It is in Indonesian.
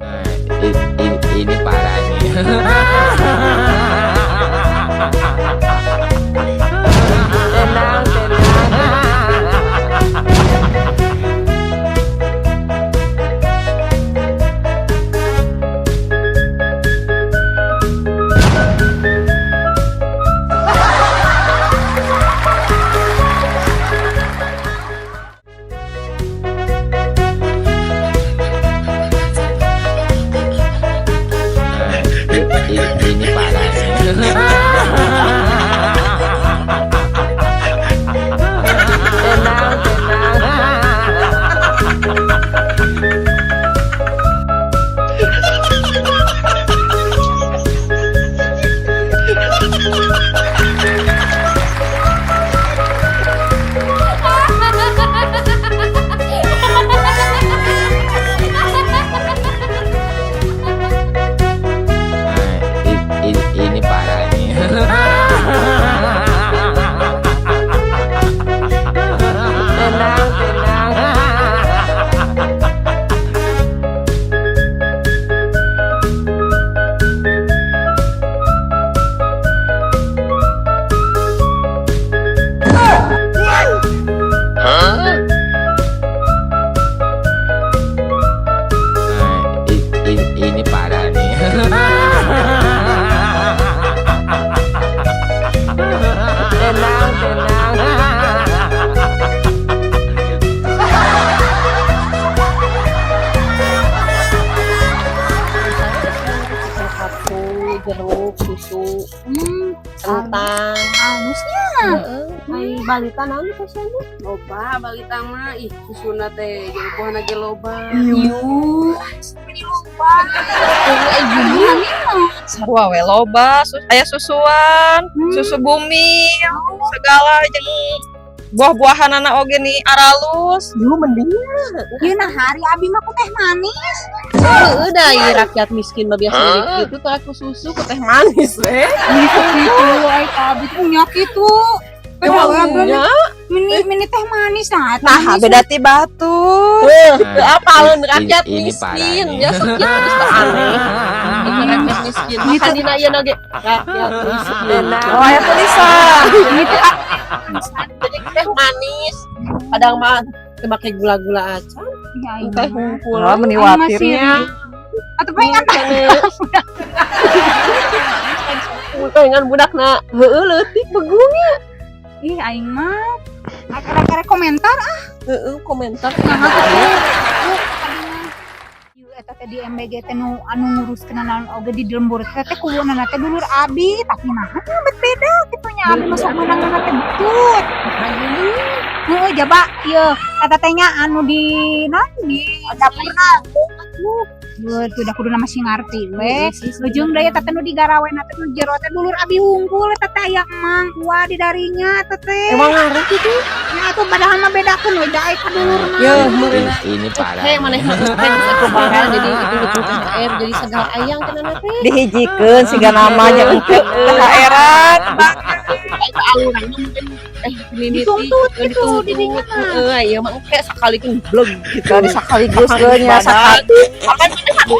Ini parah nih. Tenang, ini parah nih. Ini parah nih. Ini parah nih. Jeruk, susu, kentang, Halusnya. ai balita naon pasiennya? Loba balita mah ih susuna teh jeung pohon ge loba. Iu. Sarua we loba, aya susuan, susu bumi, segala jeung buah-buahan anak oge nih aralus. Dulu mending Ieu nah hari abi mah ku teh manis. udah rakyat miskin mah biasa gitu teh aku susu ku teh manis we. Gitu ai abi punya kitu. Emangnya? Mini teh manis nah. Nah, beda ti batu. Apalun rakyat Ini parah miskin nih. biasa kitu geus teu aneh. Rakyat miskin makan dina ieu ge rakyat miskin. Oh, aya tulisan. Jadi teh manis. Kadang mah teu make gula-gula acan, teh hungkul. Oh, meni watirnya. Atau pengen Pengen budakna heueuh leutik begungnya. ih aing mah akar-akar komentar Heeh, komentar. Ieu eta teh di MBG teh nu anu nguruskeun naon oge di lembur teh kulunana teh dulur abi tapi naha bet beda kitu nya abi masuk menang teh butut. Heeh jaba ieu eta teh nya anu di naon di dapurna. Udah kudu nama sing ngarti we. Ujung daya teh nu digaraweuna teh nu jero teh dulur abi hungkul eta teh aya emang gua di darinya teh teh. Emang ngarep itu? Ya atuh padahal mah bedakeun we da ka dulurna. Ya, meureuna. Ini parah. Heh, maneh teh bisa perubahan jadi itu betul THR jadi segala ayang kenana teh. Dihijikeun siga namanya untuk THR-an. Eta alurannya mungkin mimiti Dituntut di dinya mah. heeh ieu mah engke sakalikeun blog gitu. Tadi sekaligus geus nya sakali. Kapan mana